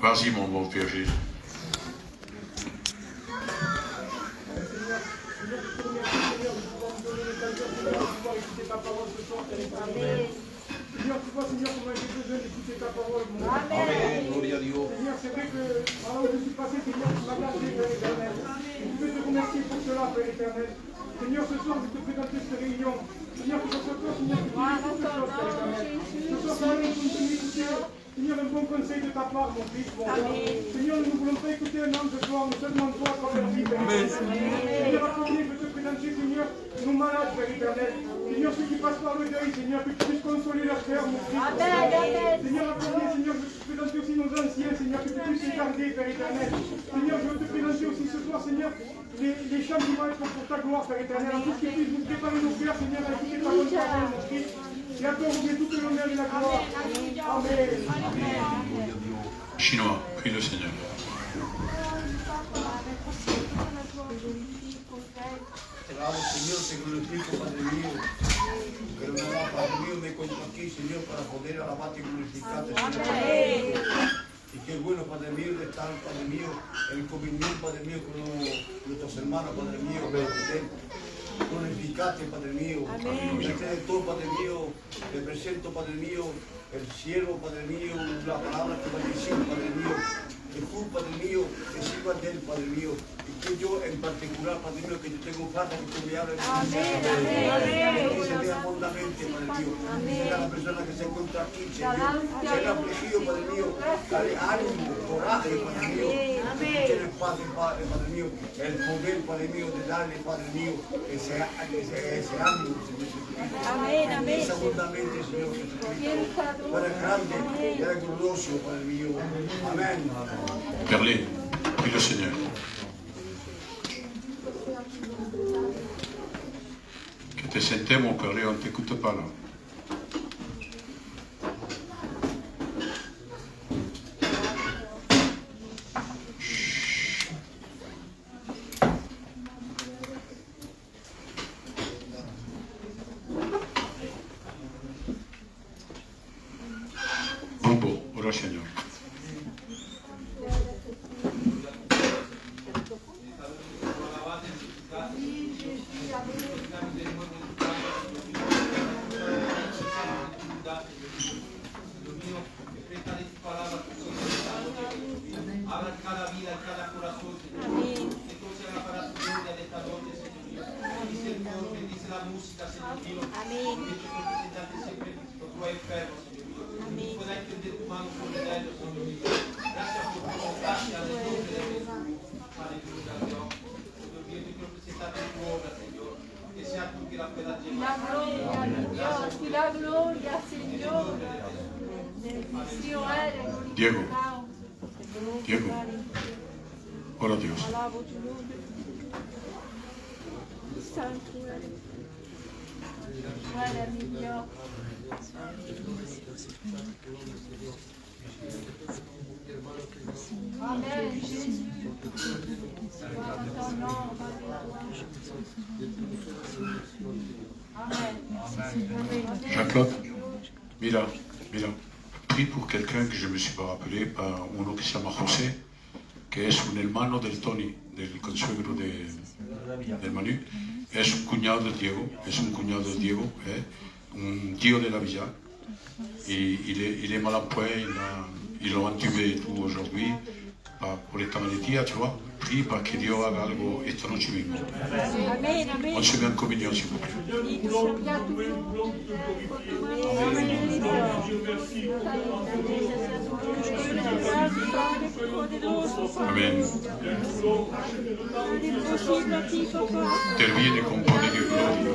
Vas-y, mon bon Père Jésus. Seigneur, tu vois, Seigneur, comment j'ai besoin d'écouter ta parole, mon Dieu. Amen. Gloria a Dios. Seigneur, c'est vrai que là où je suis passé, Seigneur, tu m'as gardé, Père éternel. Je veux te remercier pour cela, Père éternel. Seigneur, ce soir, je te présente cette réunion. Seigneur, que ce soit toi, Seigneur, qui t'es toutes choses, Père éternel. Ce soir, Seigneur, nous voulons écouter, Seigneur, un bon conseil de ta part, mon Fils, mon Dieu. Seigneur, nous ne voulons pas écouter un homme ce soir, mais seulement toi, à travers lui, Père éternel. Seigneur, accordé, je te présenter, Seigneur, nos malades, Père éternel. Seigneur, ceux qui passent par le deuil, Seigneur, que tu puisses consoler leur cœur, mon Fils. Seigneur, accordé, Seigneur, je te présente aussi nos anciens, Seigneur, que tu puisses les garder, Père éternel. Seigneur, je veux te présenter aussi ce soir, Seigneur, les chants du mal pour ta gloire, Père éternel. En tout ce qui puisse nous préparer nos cœurs, Seigneur, à écouter ta bonne parole, mon Fils. Et à toi, on met toute l'honneur et la gloire. Amen. Chinois, prie le Seigneur. Te Señor, te glorifico, Padre mío. Que no me Padre mío, me encuentro aquí, Señor, para poder alabarte y glorificarte, Señor. Y qué bueno, Padre mío, de estar, Padre mío, en comunión, Padre mío, con nuestros hermanos, Padre mío, glorificarte, Padre mío. Delante de todo, Padre mío, te presento, Padre mío, el cielo, Padre mío, la palabra que va a decir, Padre mío. Que tú, Padre mío, que sirvas de él, Padre mío. Y que yo, en particular, Padre mío, que yo tengo plata, que tú me hables. Que se vea hondamente, Padre mío. Sea la persona que se encuentra aquí, Señor. Sea el afligido, Padre mío. Dale ánimo, coraje, Padre mío. Tiene Padre mío, el poder, Padre mío, de darle, Padre mío, ese ánimo, Señor. Esa hondamente, Señor Jesucristo. Tú eres grande, eres glorioso, Padre mío. Amén. Perlé, prie le Seigneur. Que te sentemos, Perlé, on ne t'écoute pas là. Bumbo, ora Seigneur. Abra cada vida, cada corazón, Señor. Que todo sea para tu gloria de esta noche, Señor. Bendice el coro, bendice la música, Señor mío. Que tu representante siempre por tu enfermo, Señor mío. Que pueda entender tu mano sobre ellos, Señor mío. Gracias por tu gracia, en el nombre de Jesús. Aleluya, Dios. Señor mío, yo quiero presentarte tu obra, Señor. Que sea tú que la puedas llevar. La gloria a Dios, y la gloria, Señor. Diego. Diego. Ora Dios. Santo eres. Guarda mi Dios. Amen, Jésus. Gloire à ton nom, Amen. Jean-Claude, mira, prie pour quelqu'un que je ne me suis pas rappelé, uno que se llama José, que es un hermano del Tony, del consuegro del Manu, es un cuñado de Diego, un tío de la villa, et il est mal en point, ils l'ont entubé et tout aujourd'hui, por esta maletía, tu vois, prie para que Dios haga algo esta noche mismo. Amen, amen. On se met en communion, s'il vous plaît. Amen. Interviene con poder y gloria.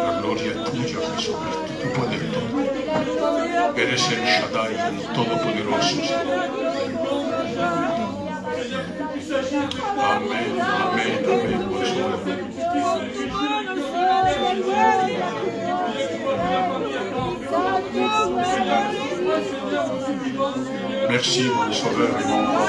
La gloria es tuya, Jesús. Tú puedes todo. Eres el Shaddai, el Todopoderoso. Amén, amén, amén. Merci, mon sauveur et mon roi.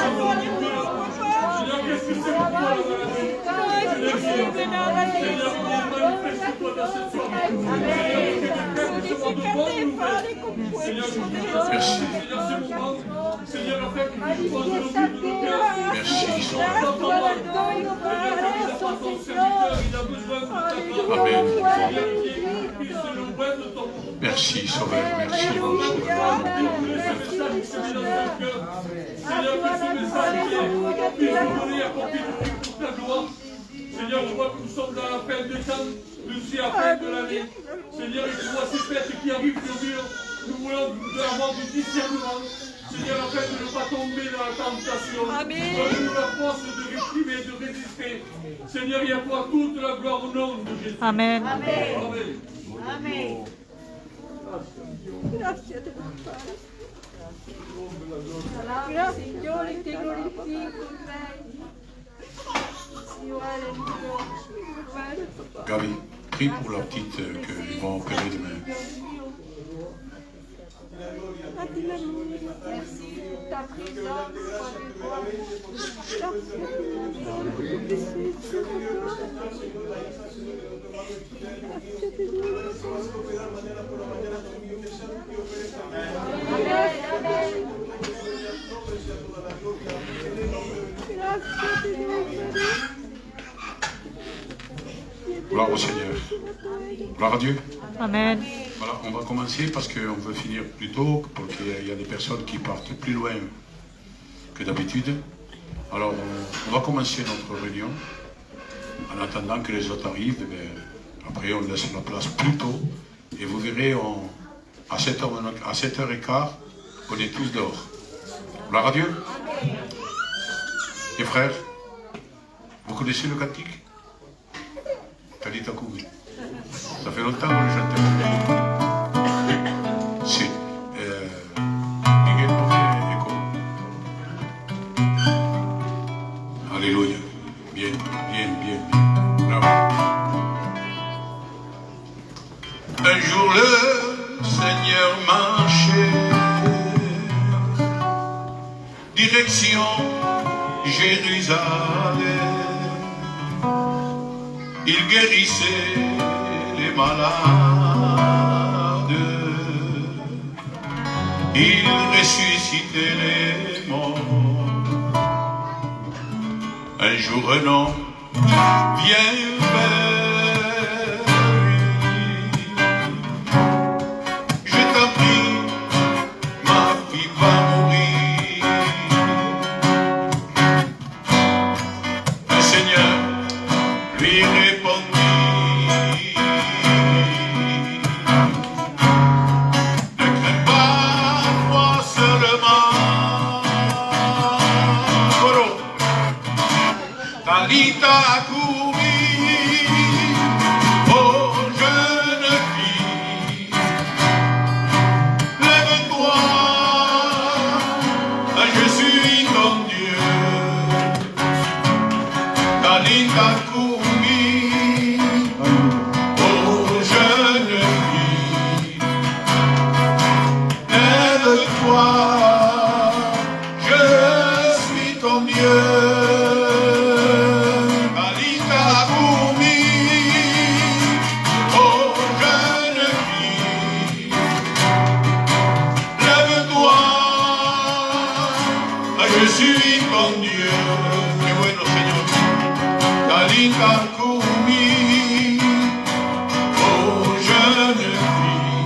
Merci. Merci, Sauveur. Amen. Merci, Sauveur. Merci, mon Sauveur. Seigneur, je vois que nous sommes dans la fin des temps, nous sommes à la fin de l'année. Seigneur, et tu vois ces fêtes qui arrivent sur Dieu. Nous voulons avoir du discernement. Seigneur, afin de ne pas tomber dans la tentation. Donne-nous la force de réprimer, de résister. Seigneur, il y a toi toute la gloire au nom de Jésus. Amen. Amen. Amen. Gracias, te Gracias, Signore, ti glorifico, Gabi, prie pour la petite qu'ils vont opérer demain. Ta présence, Gloire au Seigneur. Gloire à Dieu. Amen. Voilà, on va commencer parce qu'on veut finir plus tôt, parce qu'il y a des personnes qui partent plus loin que d'habitude. Alors, on va commencer notre réunion. En attendant que les autres arrivent, après on laisse la place plus tôt. Et vous verrez, à 7h15, on est tous dehors. Gloire à Dieu. Et frères, vous connaissez le cantique? Talita Koumi. Ça fait longtemps qu'on le chante. C'est Miguel Eco. Alléluia. Bien, bien, bien, bien. Bravo. Un jour le Seigneur marchait, direction Jérusalem. Il guérissait les malades, il ressuscitait les morts. Un jour un homme vient vers lui. Je t'en prie, ma fille va mourir. Le Seigneur lui répondit, ne crains pas, crois seulement. Talita Koumi, oh jeune fille, lève-toi, je suis ton Dieu. Talita Koumi, oh jeune fille, lève-toi, je suis ton Dieu. Je suis ton Dieu, qué bueno Señor. Talita Koumi, oh jeune fille,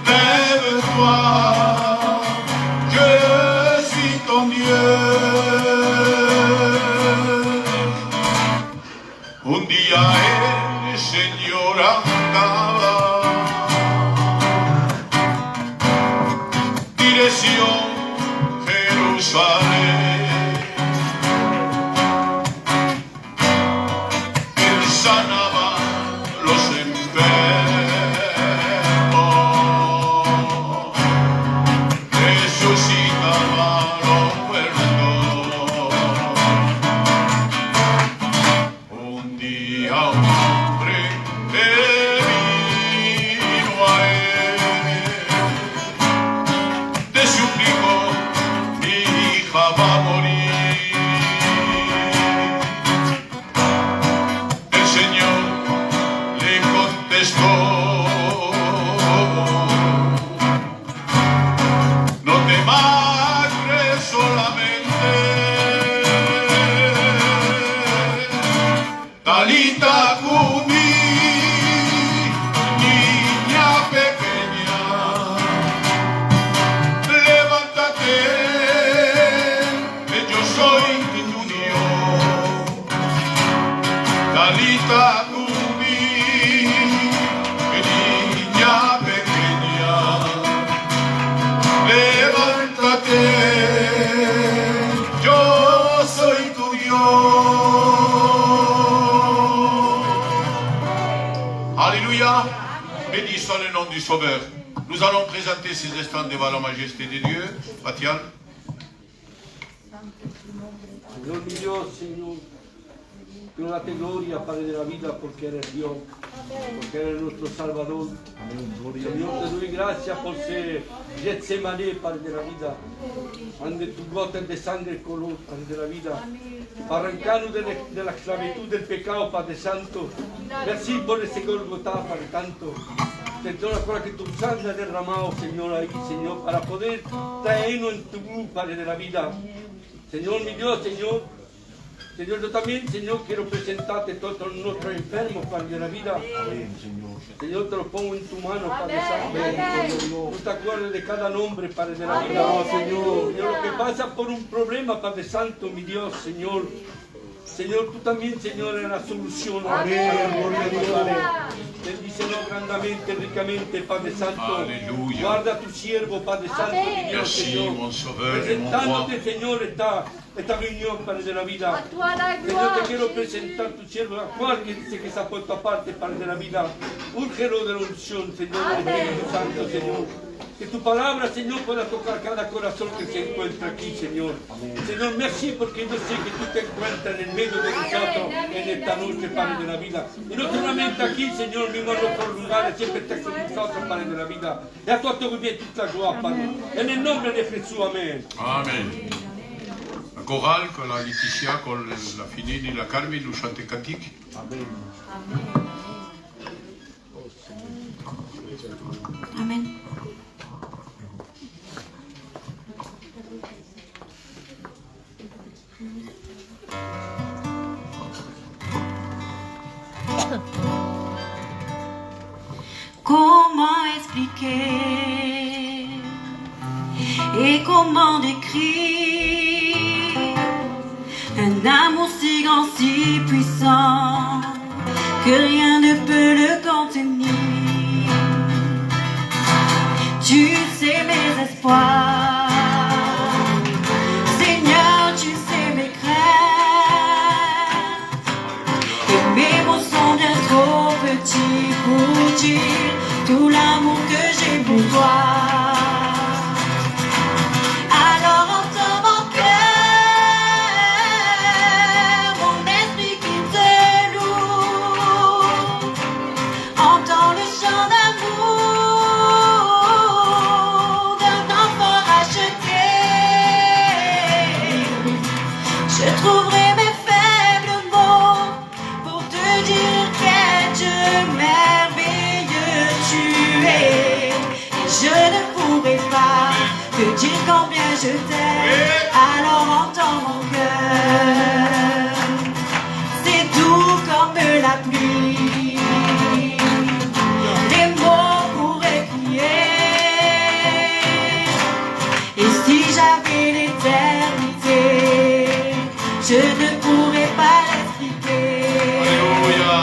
lève-toi, je suis ton Dieu. Un día el Señor andaba, dirección Jerusalén. Él sanaba los enfermos, resucitaba los muertos. Un día un hombre vino a él, te suplico béni soit le nom du Sauveur. Nous allons présenter ces instants devant la majesté de Dieu. Batial. Señor mi Dios, Señor, quiero darte gloria, Padre de la vida, porque eres Dios, porque eres nuestro Salvador. Señor, te doy gracias por ser Getsemaní, Padre de la vida, donde tus gotas de sangre color, Padre de la vida, para arrancarnos de la esclavitud del pecado, Padre Santo. Merci por ese Golgotá, Padre Santo. De todas las cosas que tu sangre ha derramado, Señor, ahí, Señor, para poder traernos en tu luz, Padre de la vida. Señor, mi Dios, Señor, yo también, Señor, quiero presentarte todos nuestros enfermos, Padre de la vida. Señor, te los pongo en tu mano, Padre Santo. No te acuerdes de cada nombre, Padre de la vida. Señor, lo que pasa por un problema, Padre Santo, mi Dios, Señor. Señor, tú también, Señor, eres la solución. Bendícelo grandemente, ricamente, Padre Santo. Aleluya. Guarda a tu siervo, Padre Santo, mi Dios, Merci, Señor. mon Sauveur et mon roi. Presentándote, Señor, esta reunión, Padre de la vida. Señor, te quiero presentar tu siervo, a cual que dice que se ha puesto aparte, Padre de la vida. Úrgelo de la unción, Señor, del Espíritu Santo, Señor. Que tu palabra, Señor, pueda tocar cada corazón que se encuentra aquí, Señor. Señor, merci porque yo sé que tú te encuentras en el medio de nosotros en esta noche, Padre de la vida. Y no solamente aquí, Señor, mismo en otros lugares, siempre estás con nosotros, Padre de la vida. Y a toi te revient toute la joie, Padre. En el nombre de Jesús, amén. Amen. La chorale, con la Laetitia, con la Finine et la Carmen, nous chantons cantique. Amén. Amen. Comment expliquer et comment décrire un amour si grand, si puissant que rien ne peut le contenir. Tu sais mes espoirs, Seigneur, tu sais mes craintes, et mes mots sont bien trop petits pour dire tout l'amour que j'ai pour toi. Alors entends mon cœur, mon esprit qui te loue, entends le chant d'amour d'un enfant racheté. Je trouverai mes faibles mots pour te dire quel Dieu merveilleux tu es. Et je ne pourrai pas te dire combien je t'aime. Alors entends mon cœur, c'est doux comme la pluie. Les mots pourraient crier. Et si j'avais l'éternité, je ne pourrais pas l'expliquer. Alléluia.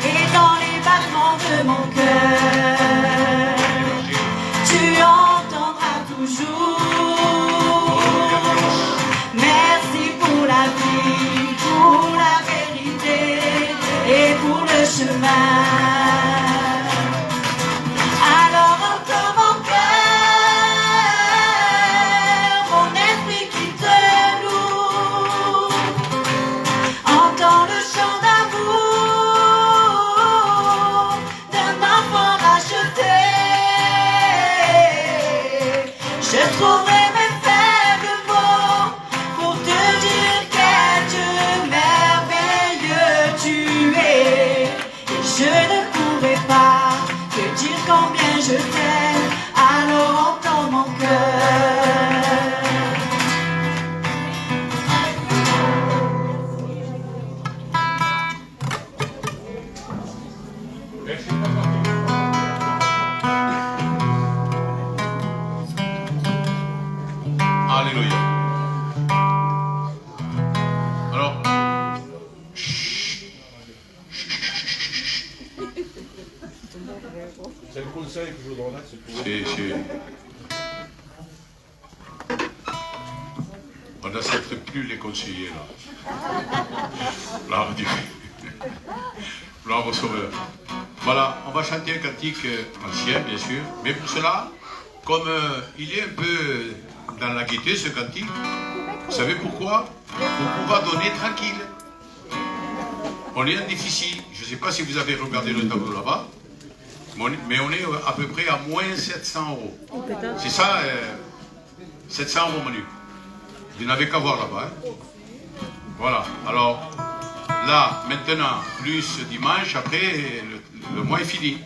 Et dans les battements de mon cœur, tu entendras toujours. Merci pour la vie, pour la vérité et pour le chemin. Alors entends mon cœur, mon esprit qui te loue, entends le chant d'amour d'un enfant racheté. Je trouverai mes faibles mots pour te dire quel Dieu merveilleux tu es. Et je ne pourrai pas te dire combien je t'aime. Alors entends mon cœur. Merci. Alléluia. Alors, C'est le conseil que je vous donnerai, c'est pour on n'accepte plus les conseillers là. Là, on dit. Là, au Sauveur. Voilà, on va chanter un cantique ancien, bien sûr. Mais pour cela, comme il est un peu dans la gaieté, ce cantique, vous savez pourquoi? Pour pouvoir donner tranquille. On est en déficit. Je ne sais pas si vous avez regardé le tableau là-bas, mais on est à peu près à moins 700 euros. C'est ça, 700 euros menu. Vous n'avez qu'à voir là-bas. Hein. Voilà, alors là, maintenant, plus dimanche, après, le mois est fini.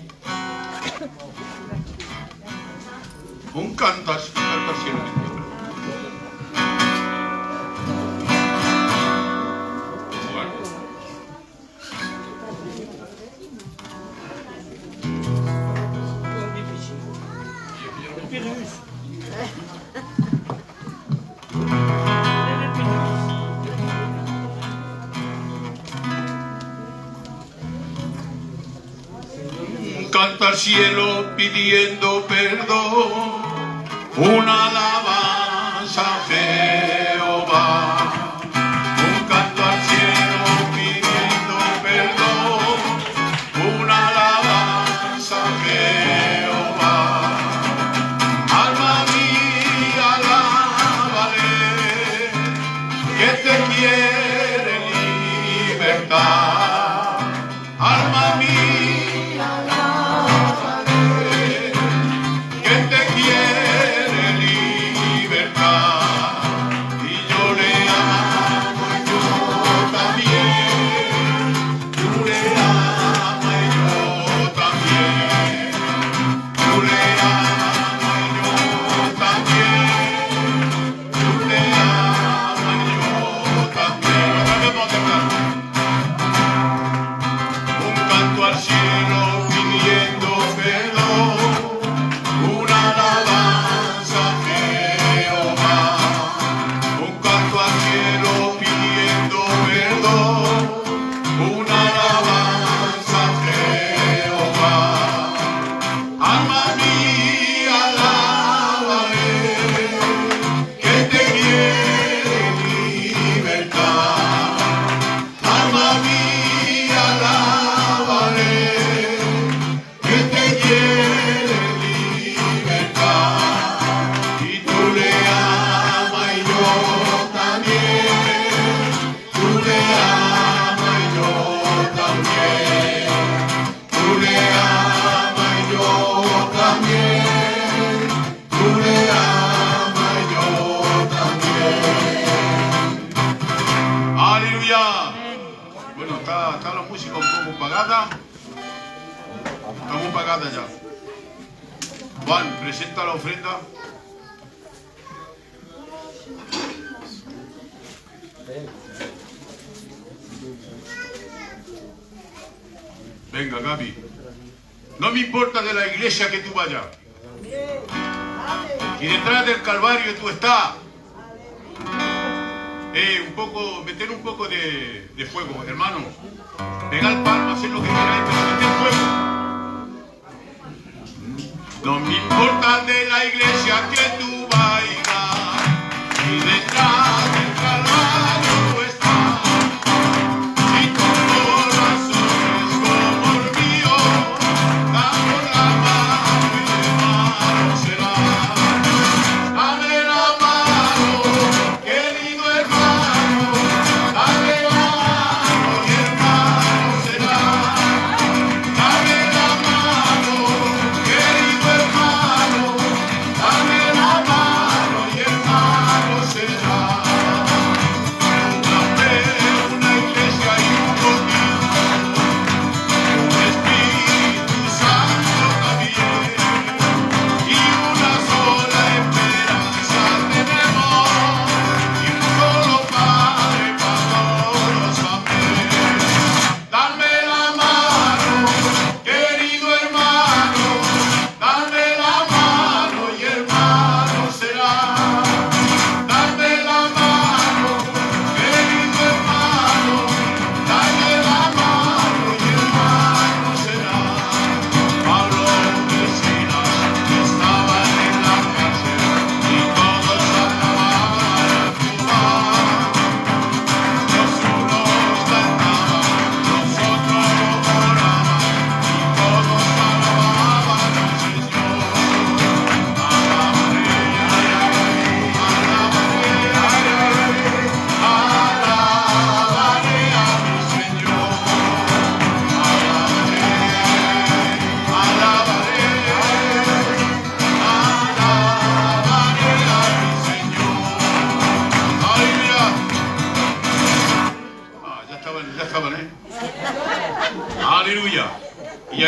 Un canta cielo. Canta al cielo pidiendo perdón, una alabanza a Jehová. Un canto al cielo pidiendo perdón, una alabanza a Jehová. Alma mía, alábale, que te quiere libertad. Alma mía, bueno, está la música un poco apagada. Estamos apagada ya. Juan, presenta la ofrenda. Venga, Gaby. No me importa de la iglesia que tú vayas. Y detrás del Calvario tú estás. Meter un poco de fuego, hermano. Pegar palmas, hacer lo que queráis, pero meter fuego. No me importa de la iglesia que tú vayas. Y detrás del Calvario tú estás. Y con corazones como el mío, damos la mano y de mano será. Dame la mano, querido hermano, dame la mano y hermano será. Dame la mano, querido hermano, dame la mano y hermano será.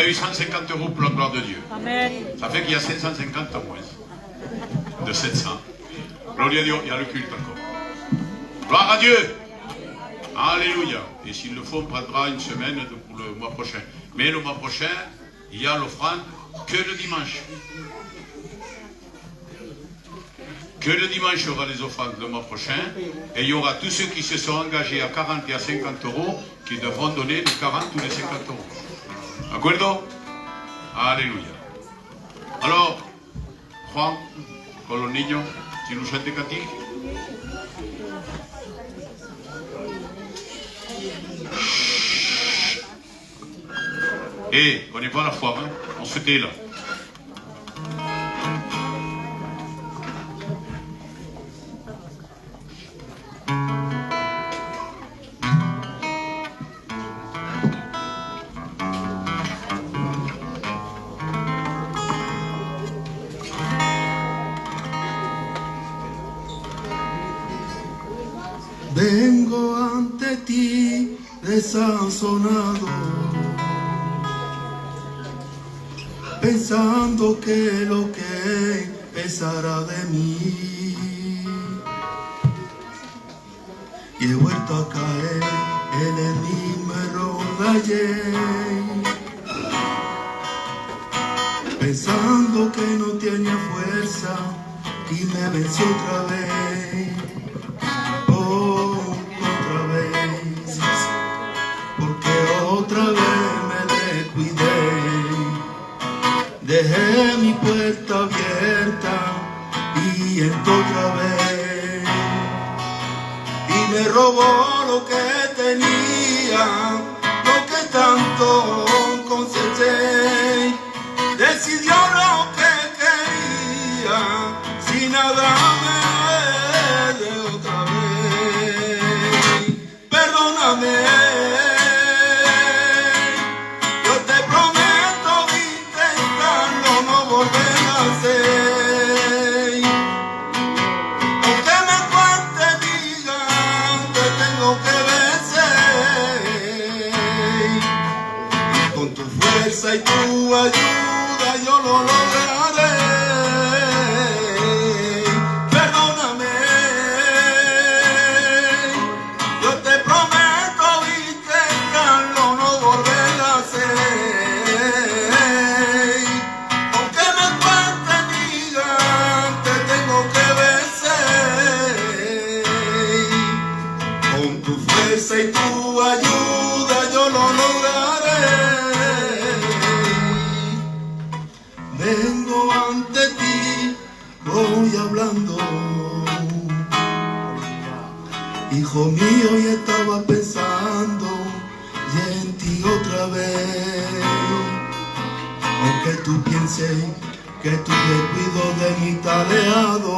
eu 150 euros pour la gloire de Dieu. Amen. Ça fait qu'il y a 750 en moins. De 700. Gloire à Dieu, il y a le culte encore. Gloire à Dieu. Alléluia. Et s'il le faut, on prendra une semaine pour le mois prochain. Mais le mois prochain, il y a l'offrande que le dimanche. Que le dimanche, il y aura les offrandes le mois prochain. Et il y aura tous ceux qui se sont engagés à 40 et à 50 euros qui devront donner les 40 ou les 50 euros. ¿Acuerdo? Alléluia. Alors, Juan, con los niños, si nous chantez cantique. Et on n'est pas à la foire, hein? On se tait là. Vengo ante ti desazonado, pensando que lo que pesará de mí. Y he vuelto a caer en el mismo error de ayer, pensando que no tenía fuerza y me venció otra vez. Otra vez, porque otra vez me descuidé, dejé mi puerta abierta y entró otra vez y me robó lo que tenía, lo que tanto coseché. Decidió lo que quería sin nada me de otra vez. Perdóname, yo te prometo intentarlo no volver a hacer. Aunque me cuente, digan que tengo que vencer. Con tu fuerza y tu ayuda yo lo lograré. Y tu ayuda yo lo lograré. Vengo ante ti, voy hablando. Hijo mío, y estaba pensando y en ti otra vez. Aunque tú pienses que tu descuido de mí está alejado,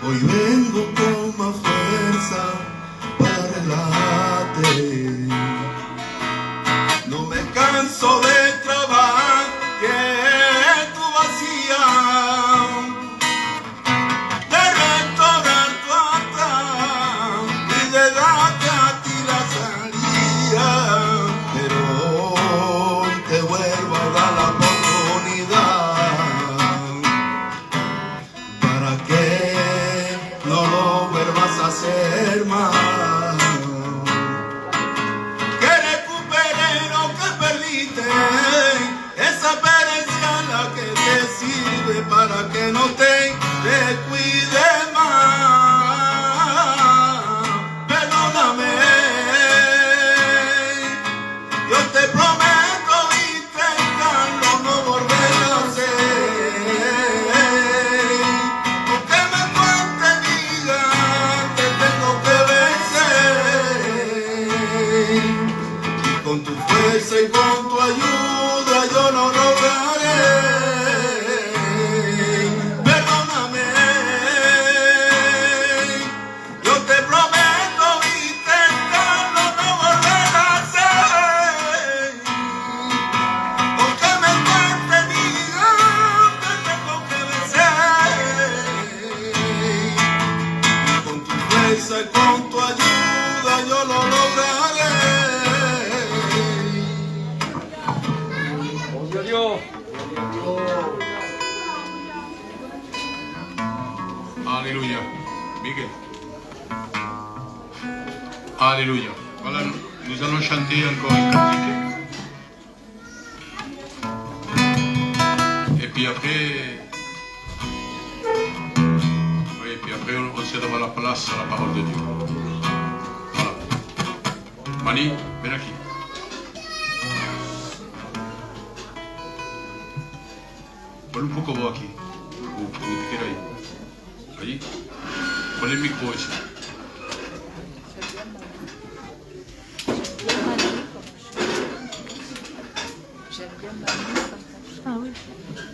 hoy vengo con más fuerza para relajarte. No me canso de trabajar, que tu vacía, de restaurar tu altar y de darte a ti la salida. Pero hoy te vuelvo a dar la oportunidad para que no lo vuelvas a hacer más. Que recupere lo que perdiste, esa experiencia la que te sirve para que no te descuides más. Perdóname, yo te prometo intentarlo no volver a hacer. Aunque me cuente, digan que tengo que vencer. Y con tu fuerza y con tu ayuda yo lo lograré. Perdóname, Alléluia. Miguel. Alléluia. Voilà, nous allons chanter encore une cantique. Et puis après... Oui, puis après on cédera la place à la parole de Dieu. Voilà. Mani, ven aquí. Ponle un poco vos aquí. O te quiera ahí. Allí. Ponle el micro ese.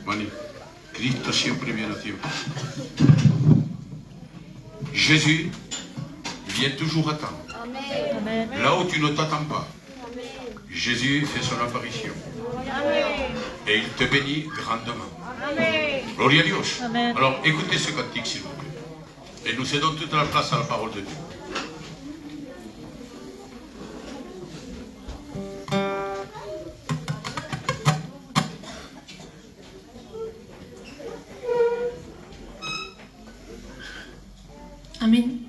Mani, Cristo siempre viene a tiempo. Jésus vient toujours à temps. Amen. Là où tu ne t'attends pas, Jésus fait son apparition. Et il te bénit grandement. Gloria a Dios. Amen. Alors écoutez ce cantique s'il vous plaît. Et nous cédons toute la place à la parole de Dieu. Amen.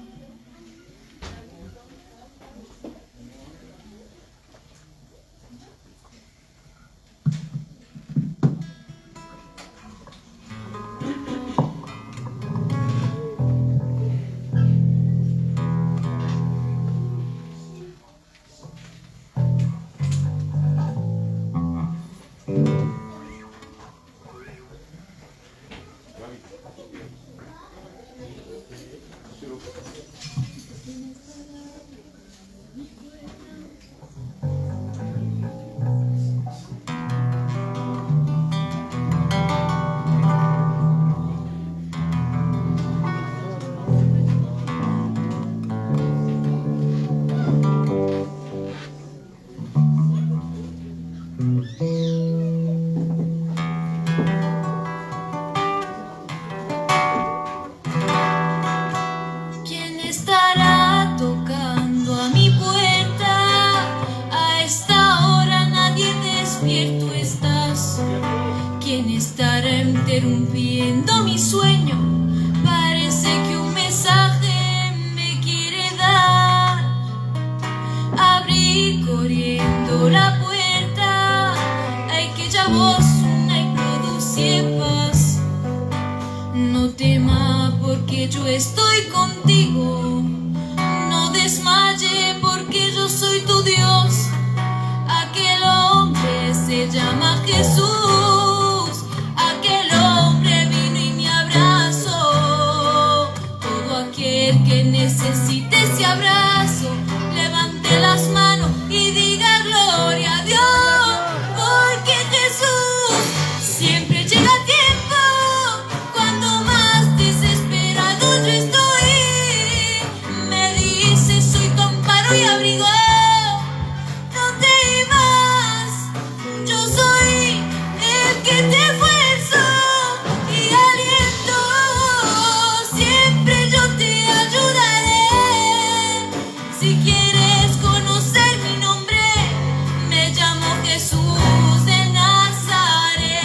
¿Quién estará tocando a mi puerta? A esta hora nadie despierto estás. ¿Quién estará interrumpiendo mi sueño? Parece que un mensaje me quiere dar. Abrí corriendo la puerta. Aquella voz una y producía paz. No temas porque yo estoy contigo. No desmaye porque yo soy tu Dios. Aquel hombre se llama Jesús. Aquel hombre vino y me abrazó. Todo aquel que necesite ese abrazo, levante las manos y diga gloria a Dios. Porque Jesús siempre llega a tiempo. Cuando más desesperado yo estoy, me dice soy tu amparo y abrigo. No temas, yo soy el que te esfuerzo y aliento. Siempre yo te ayudaré. Si quieres conocer mi nombre, me llamo Jesús de Nazaret.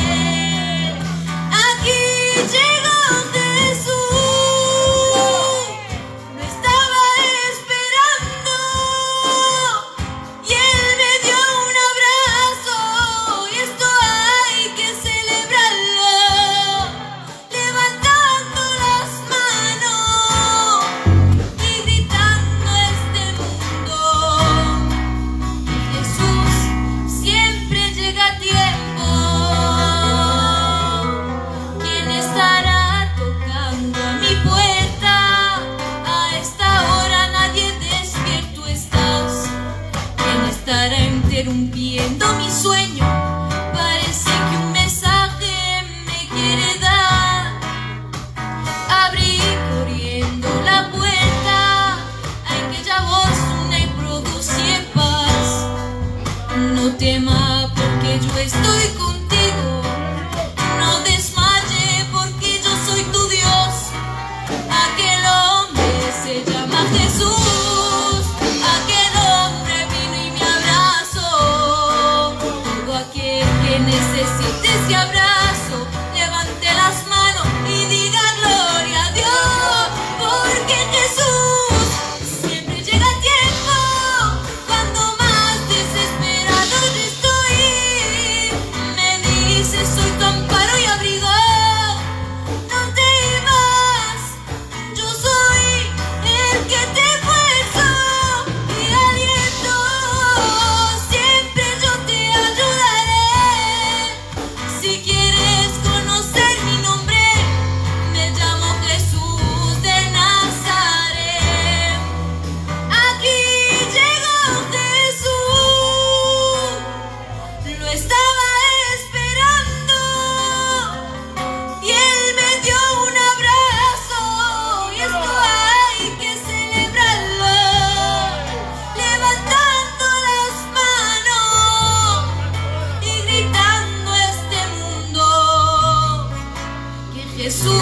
Jesús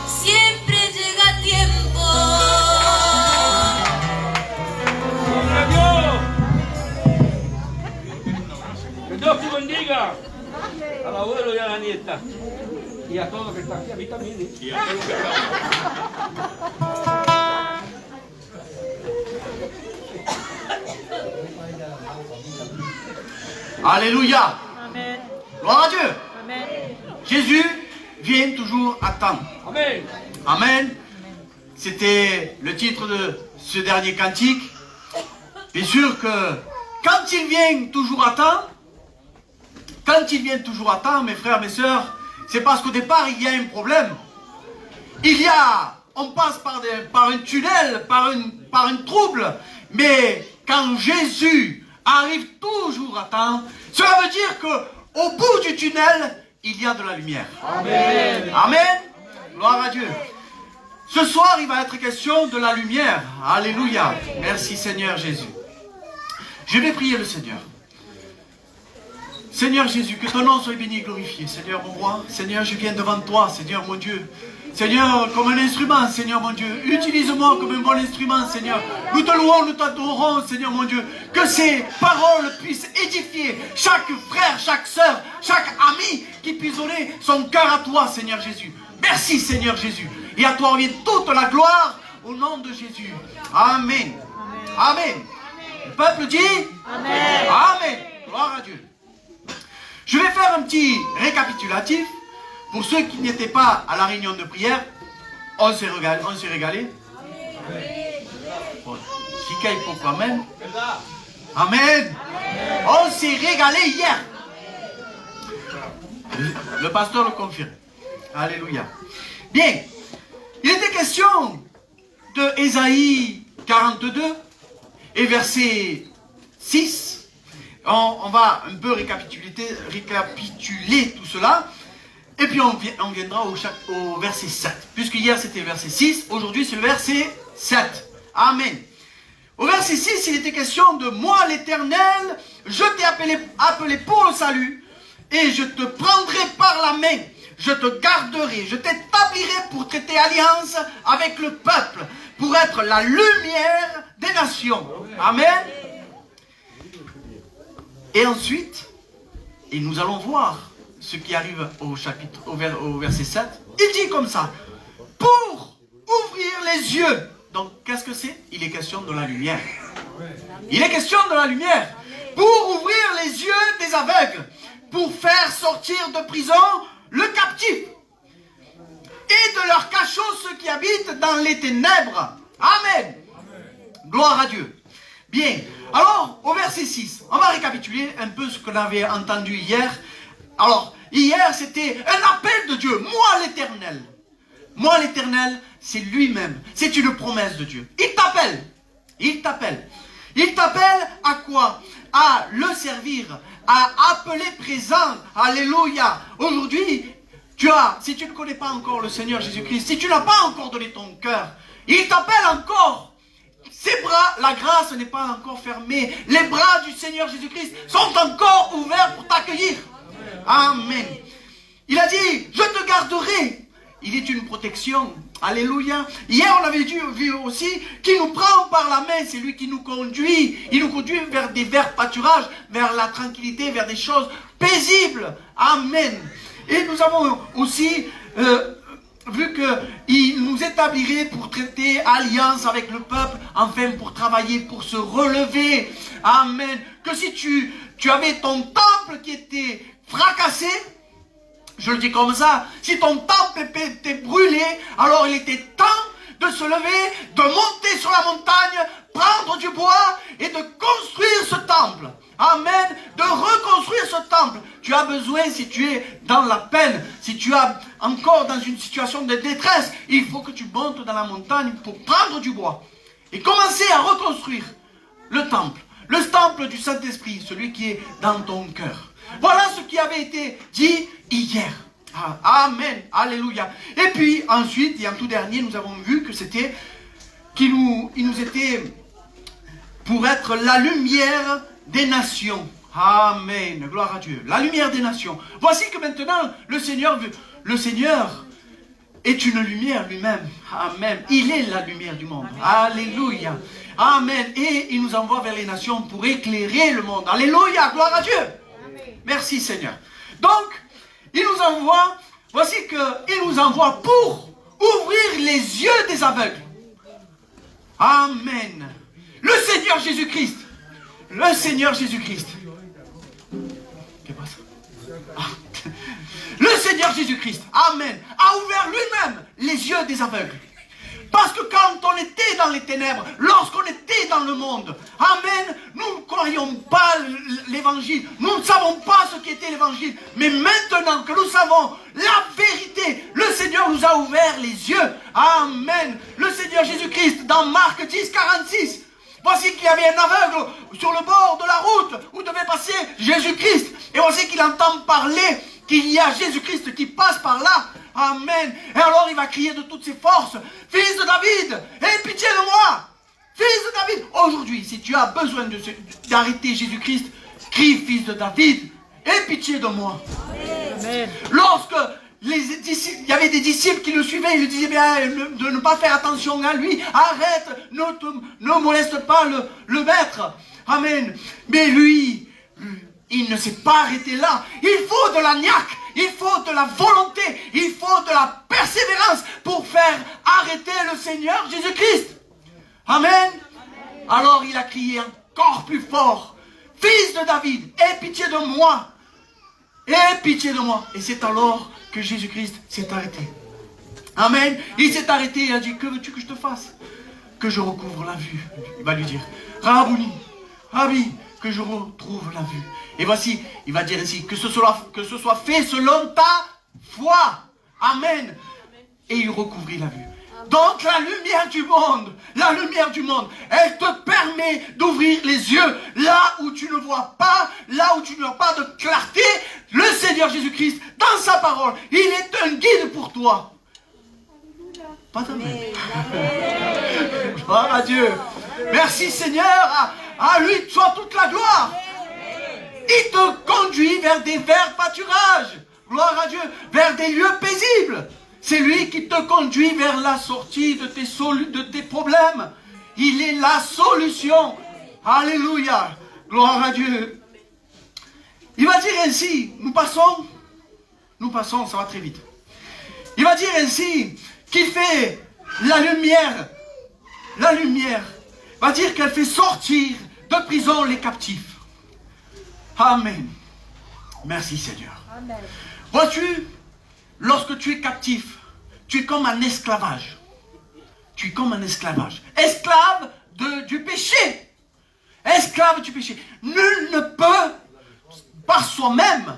siempre llega a tiempo. ¡Gloria a Dios! Que Dios te bendiga. Al abuelo y a la nieta. Y a todos los que están aquí, a mí también. Y a todos los que están Alléluia. Amen. Gloire à Dieu. Amen. Jésus vient toujours à temps. Amen. Amen. C'était le titre de ce dernier cantique. Bien sûr que quand il vient toujours à temps, mes frères, mes sœurs, c'est parce qu'au départ, il y a un problème. On passe par un tunnel, par un trouble, mais quand Jésus arrive toujours à temps, cela veut dire qu'au bout du tunnel, il y a de la lumière. Amen. Amen. Gloire à Dieu. Ce soir, il va être question de la lumière. Alléluia. Merci Seigneur Jésus. Je vais prier le Seigneur. Seigneur Jésus, que ton nom soit béni et glorifié. Seigneur mon roi, Seigneur, je viens devant toi, Seigneur mon Dieu. Seigneur, comme un instrument, Seigneur mon Dieu. Utilise-moi comme un bon instrument, Seigneur. Nous te louons, nous t'adorons, Seigneur mon Dieu. Que ces paroles puissent édifier chaque frère, chaque sœur, chaque ami qui puisse donner son cœur à toi, Seigneur Jésus. Merci, Seigneur Jésus. Et à toi revient toute la gloire au nom de Jésus. Amen. Amen. Le peuple dit Amen. Amen. Gloire à Dieu. Je vais faire un petit récapitulatif. Pour ceux qui n'étaient pas à la réunion de prière, on s'est régalé. Chicaille pour quand même. Amen. On s'est régalé hier. Le pasteur le confirme. Alléluia. Bien. Il était question de Ésaïe 42 et verset 6. On va un peu récapituler tout cela. Et puis on viendra au verset 7. Puisque hier c'était le verset 6, aujourd'hui c'est le verset 7. Amen. Au verset 6, il était question de moi l'Éternel, je t'ai appelé pour le salut, et je te prendrai par la main, je te garderai, je t'établirai pour traiter alliance avec le peuple, pour être la lumière des nations. Amen. Et ensuite, et nous allons voir ce qui arrive au verset 7, il dit comme ça, pour ouvrir les yeux. Donc, qu'est-ce que c'est? Il est question de la lumière. Il est question de la lumière. Pour ouvrir les yeux des aveugles, pour faire sortir de prison le captif, et de leur cachot ceux qui habitent dans les ténèbres. Amen. Gloire à Dieu. Bien. Alors, au verset 6, on va récapituler un peu ce qu'on avait entendu hier. Alors, hier, c'était un appel de Dieu. Moi, l'Éternel. Moi, l'Éternel, c'est lui-même. C'est une promesse de Dieu. Il t'appelle. Il t'appelle. Il t'appelle à quoi? À le servir. À appeler présent. Alléluia. Aujourd'hui, si tu ne connais pas encore le Seigneur Jésus-Christ, si tu n'as pas encore donné ton cœur, il t'appelle encore. Ses bras, la grâce n'est pas encore fermée. Les bras du Seigneur Jésus-Christ sont encore ouverts pour t'accueillir. Amen. Il a dit, je te garderai. Il est une protection. Alléluia. Hier, on avait vu aussi qu'il nous prend par la main. C'est lui qui nous conduit. Il nous conduit vers des verts pâturages, vers la tranquillité, vers des choses paisibles. Amen. Et nous avons aussi vu qu'il nous établirait pour traiter alliance avec le peuple, enfin pour travailler, pour se relever. Amen. Que si tu avais ton temple qui était fracassé, je le dis comme ça, si ton temple était brûlé, alors il était temps de se lever, de monter sur la montagne, prendre du bois et de construire ce temple. Amen. De reconstruire ce temple. Tu as besoin, si tu es dans la peine, si tu es encore dans une situation de détresse, il faut que tu montes dans la montagne pour prendre du bois et commencer à reconstruire le temple du Saint-Esprit, celui qui est dans ton cœur. Voilà ce qui avait été dit hier. Amen. Alléluia. Et puis ensuite, et en tout dernier, nous avons vu que c'était il nous était pour être la lumière des nations. Amen. Gloire à Dieu. La lumière des nations. Voici que maintenant, le Seigneur est une lumière lui-même. Amen. Il est la lumière du monde. Alléluia. Amen. Et il nous envoie vers les nations pour éclairer le monde. Alléluia. Gloire à Dieu. Merci Seigneur. Donc, il nous envoie, voici qu'il nous envoie pour ouvrir les yeux des aveugles. Amen. Le Seigneur Jésus-Christ. Le Seigneur Jésus-Christ. Le Seigneur Jésus-Christ, Amen, a ouvert lui-même les yeux des aveugles. Parce que quand on était dans les ténèbres, lorsqu'on était dans le monde, Amen, nous ne croyions pas l'évangile, nous ne savons pas ce qu'était l'évangile. Mais maintenant que nous savons la vérité, le Seigneur nous a ouvert les yeux. Amen. Le Seigneur Jésus-Christ, dans Marc 10, 46, voici qu'il y avait un aveugle sur le bord de la route où devait passer Jésus-Christ. Et voici qu'il entend parler qu'il y a Jésus-Christ qui passe par là. Amen. Et alors il va crier de toutes ses forces, fils de David, aie pitié de moi. Fils de David. Aujourd'hui, si tu as besoin d'arrêter Jésus-Christ, crie fils de David, aie pitié de moi. Amen. Lorsque il y avait des disciples qui le suivaient, ils lui disaient bien de ne pas faire attention à lui, arrête, ne moleste pas le maître. Amen. Mais lui, il ne s'est pas arrêté là. Il faut de la niaque, il faut de la volonté, il faut de la persévérance pour faire arrêter le Seigneur Jésus-Christ. Amen. Alors il a crié encore plus fort, fils de David, aie pitié de moi. Aie pitié de moi. Et c'est alors que Jésus-Christ s'est arrêté. Amen. Il s'est arrêté et il a dit, que veux-tu que je te fasse? Que je recouvre la vue. Il va lui dire, Rabouni, Rabbi, que je retrouve la vue. Et voici, il va dire ici, que ce soit fait selon ta foi. Amen. Et il recouvrit la vue. Donc la lumière du monde, elle te permet d'ouvrir les yeux là où tu ne vois pas, là où tu n'as pas de clarté. Le Seigneur Jésus-Christ, dans sa parole, il est un guide pour toi. Pas d'amen. Gloire à Dieu. Merci Seigneur. À lui soit toute la gloire. Il te conduit vers des verts pâturages. Gloire à Dieu. Vers des lieux paisibles. C'est lui qui te conduit vers la sortie de tes problèmes. Il est la solution. Alléluia. Gloire à Dieu. Il va dire ainsi, nous passons, ça va très vite. Il va dire ainsi qu'il fait la lumière, va dire qu'elle fait sortir de prison les captifs. Amen. Merci Seigneur. Amen. Vois-tu, lorsque tu es captif, tu es comme un esclavage. Tu es comme un esclavage. Esclave du péché. Esclave du péché. Nul ne peut, par soi-même,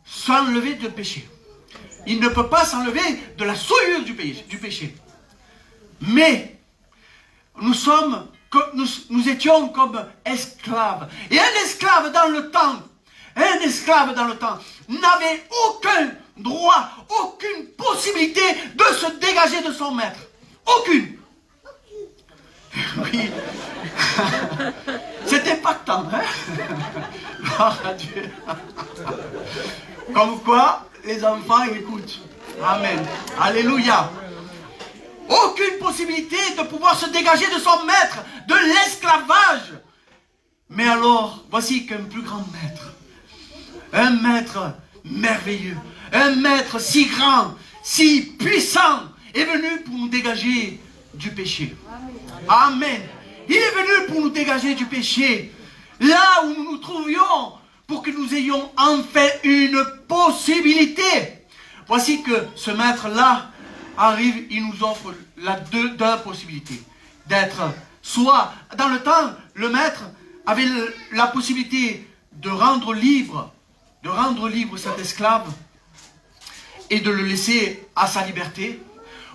s'enlever du péché. Il ne peut pas s'enlever de la souillure du péché. Mais, nous étions comme esclaves. Et un esclave dans le temps, n'avait aucun droit, aucune possibilité de se dégager de son maître. Aucune. Oui. C'est impactant, hein? Gloire à Dieu. Comme quoi, les enfants écoutent. Amen. Alléluia. Aucune possibilité de pouvoir se dégager de son maître, de l'esclavage. Mais alors, voici qu'un plus grand maître, un maître merveilleux, un maître si grand, si puissant, est venu pour nous dégager du péché. Amen. Il est venu pour nous dégager du péché. Là où nous nous trouvions, pour que nous ayons enfin une possibilité. Voici que ce maître-là arrive, il nous offre deux possibilités. D'être, soit, dans le temps, le maître avait la possibilité de rendre libre cet esclave et de le laisser à sa liberté,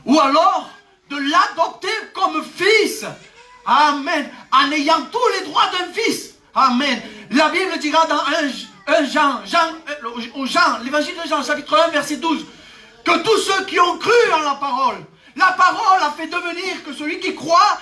ou alors de l'adopter comme fils. Amen. En ayant tous les droits d'un fils. Amen. La Bible dira dans l'évangile de Jean, chapitre 1, verset 12, que tous ceux qui ont cru en la parole a fait devenir que celui qui croit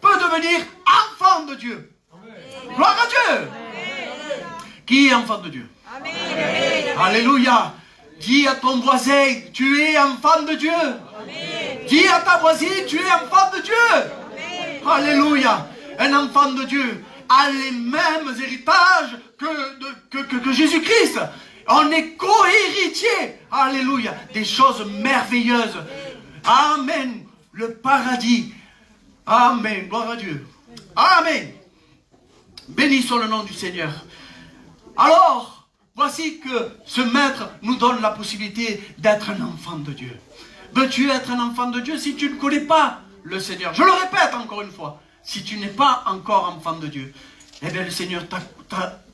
peut devenir enfant de Dieu. Amen. Gloire à Dieu. Amen. Qui est enfant de Dieu? Amen. Alléluia. Dis à ton voisin, tu es enfant de Dieu. Amen. Dis à ta voisine, tu es enfant de Dieu. Amen. Alléluia. Un enfant de Dieu a les mêmes héritages que Jésus-Christ. On est co-héritier. Alléluia. Des choses merveilleuses. Amen. Le paradis. Amen. Gloire à Dieu. Amen. Béni soit le nom du Seigneur. Alors, voici que ce maître nous donne la possibilité d'être un enfant de Dieu. Veux-tu être un enfant de Dieu si tu ne connais pas le Seigneur? Je le répète encore une fois. Si tu n'es pas encore enfant de Dieu, eh bien le Seigneur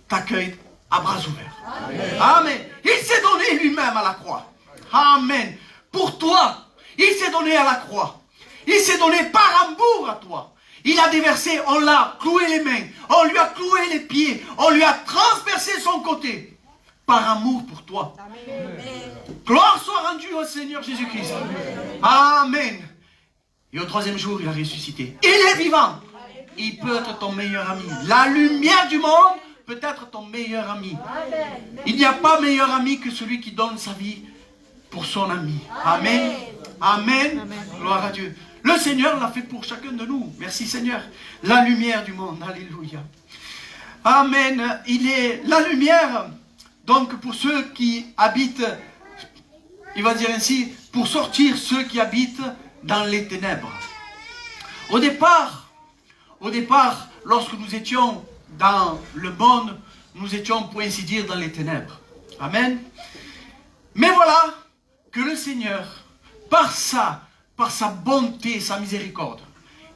t'accueille à bras ouverts. Amen. Amen. Il s'est donné lui-même à la croix. Amen. Pour toi, il s'est donné à la croix. Il s'est donné par amour à toi. Il a déversé, on l'a cloué les mains, on lui a cloué les pieds, on lui a transpercé son côté. Par amour pour toi. Amen. Gloire soit rendue au Seigneur Jésus-Christ. Amen. Et au troisième jour, il a ressuscité. Il est vivant. Il peut être ton meilleur ami. La lumière du monde peut être ton meilleur ami. Il n'y a pas meilleur ami que celui qui donne sa vie pour son ami. Amen. Amen. Amen. Gloire à Dieu. Le Seigneur l'a fait pour chacun de nous. Merci Seigneur. La lumière du monde. Alléluia. Amen. Il est la lumière. Donc pour ceux qui habitent, il va dire ainsi, pour sortir ceux qui habitent dans les ténèbres. Au départ, lorsque nous étions dans le monde, nous étions pour ainsi dire dans les ténèbres. Amen. Mais voilà que le Seigneur, par sa bonté, sa miséricorde,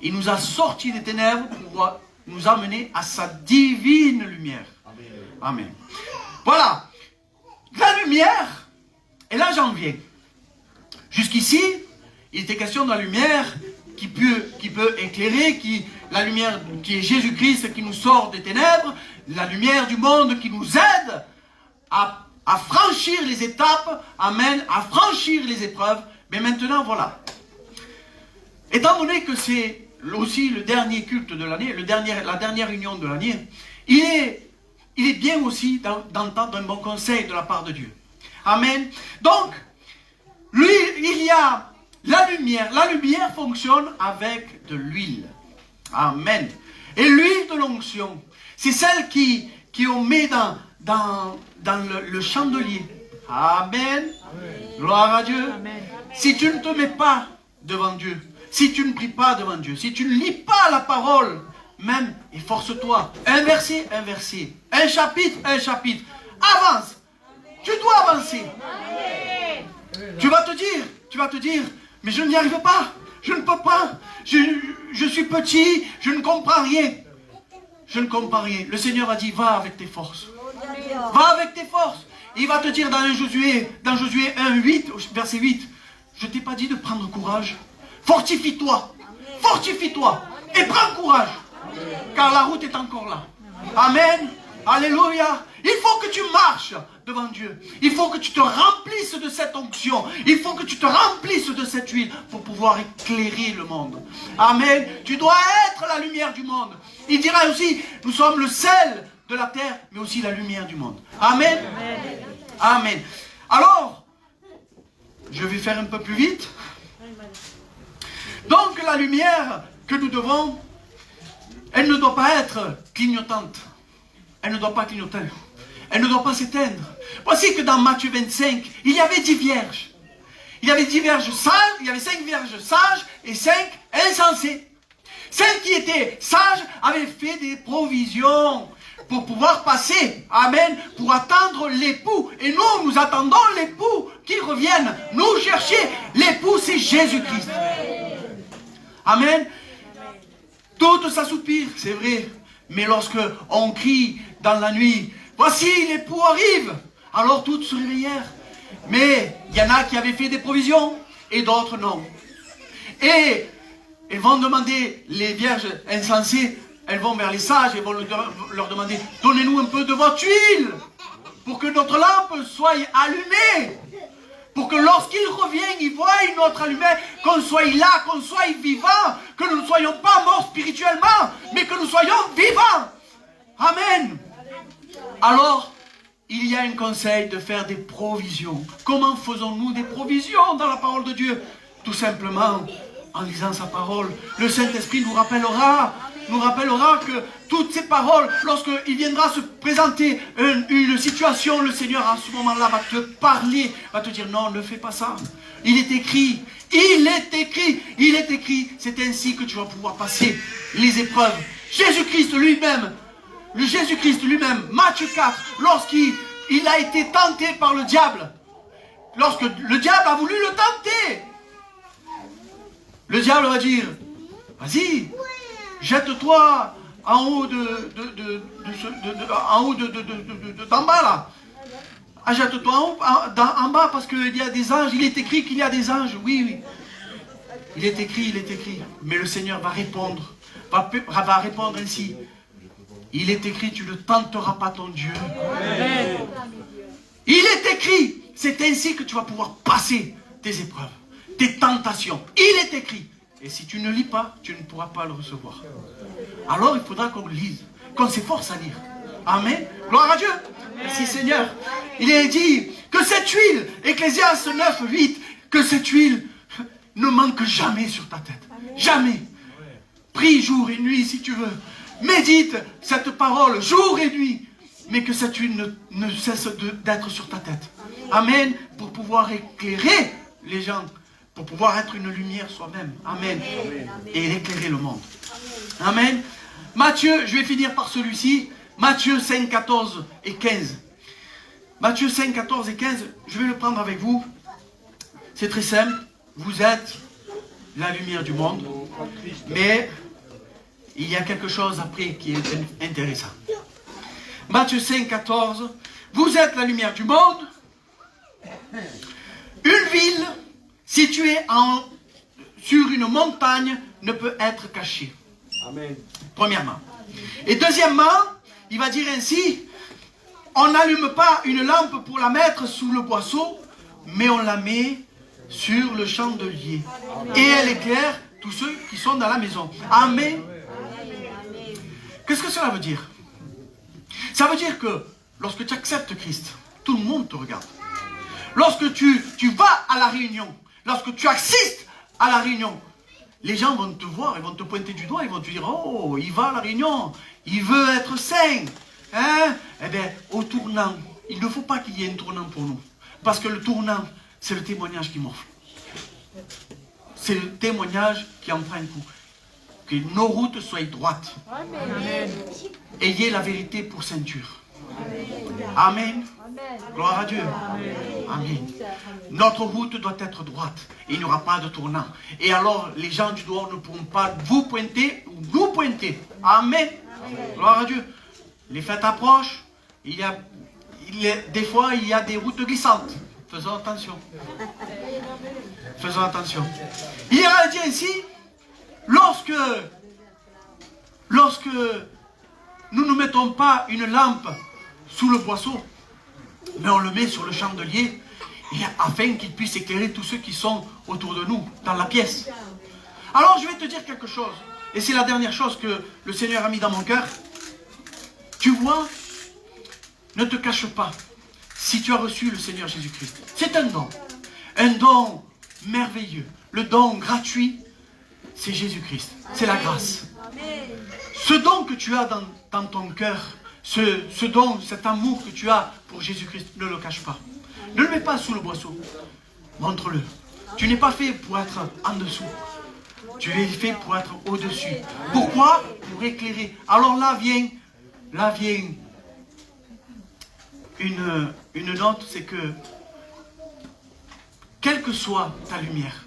il nous a sortis des ténèbres pour nous amener à sa divine lumière. Amen. Voilà. La lumière, et là j'en viens. Jusqu'ici, il était question de la lumière qui peut éclairer, la lumière qui est Jésus-Christ qui nous sort des ténèbres, la lumière du monde qui nous aide à franchir les étapes, amen, à franchir les épreuves. Mais maintenant, voilà. Étant donné que c'est aussi le dernier culte de l'année, la dernière réunion de l'année, il est bien aussi d'entendre un bon conseil de la part de Dieu. Amen. Donc, lui, il y a la lumière. La lumière fonctionne avec de l'huile. Amen. Et l'huile de l'onction, c'est celle qu'on met dans le chandelier. Amen. Gloire à Dieu. Amen. Si tu ne te mets pas devant Dieu, si tu ne pries pas devant Dieu, si tu ne lis pas la parole, même, efforce-toi. Un verset, un chapitre, avance. Tu dois avancer. Tu vas te dire, mais je n'y arrive pas. Je ne peux pas. Je suis petit, je ne comprends rien. Je ne comprends rien. Le Seigneur a dit, va avec tes forces. Va avec tes forces. Il va te dire dans Josué 1, verset 8, je ne t'ai pas dit de prendre courage. Fortifie-toi. Fortifie-toi. Et prends courage. Car la route est encore là. Amen. Alléluia. Il faut que tu marches devant Dieu. Il faut que tu te remplisses de cette onction. Il faut que tu te remplisses de cette huile pour pouvoir éclairer le monde. Amen. Tu dois être la lumière du monde. Il dira aussi, nous sommes le sel de la terre, mais aussi la lumière du monde. Amen. Amen. Alors, je vais faire un peu plus vite. Donc la lumière que nous devons, elle ne doit pas être clignotante. Elle ne doit pas clignoter. Elle ne doit pas s'éteindre. Voici que dans Matthieu 25, il y avait 10 vierges. Il y avait 10 vierges sages, il y avait 5 vierges sages et 5 insensées. Celles qui étaient sages avaient fait des provisions pour pouvoir passer, amen, pour attendre l'époux. Et nous attendons l'époux qui revienne nous chercher. L'époux, c'est Jésus-Christ. Amen. Tout s'assoupir, c'est vrai. Mais lorsque on crie dans la nuit, voici l'époux arrive, alors toutes se réveillèrent. Mais il y en a qui avaient fait des provisions et d'autres non. Et elles vont demander, les vierges insensées, elles vont vers les sages et vont leur demander, donnez-nous un peu de votre huile pour que notre lampe soit allumée. Pour que lorsqu'il revient, il voit notre allumette, qu'on soit là, qu'on soit vivant, que nous ne soyons pas morts spirituellement, mais que nous soyons vivants. Amen. Alors, il y a un conseil de faire des provisions. Comment faisons-nous des provisions dans la parole de Dieu? Tout simplement en lisant sa parole. Le Saint-Esprit nous rappellera que toutes ces paroles, lorsqu'il viendra se présenter une situation, le Seigneur à ce moment-là va te parler, va te dire non, ne fais pas ça. Il est écrit, c'est ainsi que tu vas pouvoir passer les épreuves. Jésus-Christ lui-même, Matthieu 4, lorsqu'il a été tenté par le diable, lorsque le diable a voulu le tenter, le diable va dire, vas-y, jette-toi en haut d'en bas là. Jette-toi en bas parce qu'il y a des anges. Il est écrit qu'il y a des anges. Oui. Il est écrit. Mais le Seigneur va répondre ainsi. Il est écrit, tu ne tenteras pas ton Dieu. Amen. Il est écrit, c'est ainsi que tu vas pouvoir passer tes épreuves, tes tentations. Il est écrit. Et si tu ne lis pas, tu ne pourras pas le recevoir. Alors il faudra qu'on lise, qu'on s'efforce à lire. Amen. Gloire à Dieu. Merci Seigneur. Il est dit que cette huile, Ecclésiaste 9, 8, que cette huile ne manque jamais sur ta tête. Jamais. Prie jour et nuit si tu veux. Médite cette parole jour et nuit. Mais que cette huile ne cesse d'être sur ta tête. Amen. Pour pouvoir éclairer les gens. Pour pouvoir être une lumière soi-même. Amen. Et éclairer le monde. Amen. Matthieu, je vais finir par celui-ci. Matthieu 5, 14 et 15. Matthieu 5, 14 et 15, je vais le prendre avec vous. C'est très simple. Vous êtes la lumière du monde. Mais il y a quelque chose après qui est intéressant. Matthieu 5, 14. Vous êtes la lumière du monde. Une ville située sur une montagne ne peut être cachée. Amen. Premièrement. Et deuxièmement, il va dire ainsi, on n'allume pas une lampe pour la mettre sous le boisseau, mais on la met sur le chandelier. Et elle éclaire tous ceux qui sont dans la maison. Amen. Qu'est-ce que cela veut dire? Ça veut dire que lorsque tu acceptes Christ, tout le monde te regarde. Lorsque tu vas à la réunion, lorsque tu assistes à la réunion, les gens vont te voir, ils vont te pointer du doigt, ils vont te dire, oh, il va à la réunion, il veut être saint. Hein? Eh bien, au tournant, il ne faut pas qu'il y ait un tournant pour nous. Parce que le tournant, c'est le témoignage qui m'offre. C'est le témoignage qui en prend un coup. Que nos routes soient droites. Amen. Ayez la vérité pour ceinture. Amen. Gloire à Dieu. Amen. Notre route doit être droite. Il n'y aura pas de tournant. Et alors, les gens du dehors ne pourront pas vous pointer ou nous pointer. Amen. Gloire à Dieu. Les fêtes approchent. Des fois, il y a des routes glissantes. Faisons attention. Faisons attention. Il a dit ainsi, lorsque nous ne mettons pas une lampe sous le boisseau, mais on le met sur le chandelier, afin qu'il puisse éclairer tous ceux qui sont autour de nous, dans la pièce. Alors je vais te dire quelque chose, et c'est la dernière chose que le Seigneur a mis dans mon cœur. Tu vois, ne te cache pas, si tu as reçu le Seigneur Jésus-Christ. C'est un don merveilleux. Le don gratuit, c'est Jésus-Christ, c'est la grâce. Ce don que tu as dans ton cœur, ce don, cet amour que tu as pour Jésus-Christ, ne le cache pas. Ne le mets pas sous le boisseau. Montre-le. Tu n'es pas fait pour être en dessous. Tu es fait pour être au-dessus. Pourquoi? Pour éclairer. Alors là vient une note, c'est que quelle que soit ta lumière,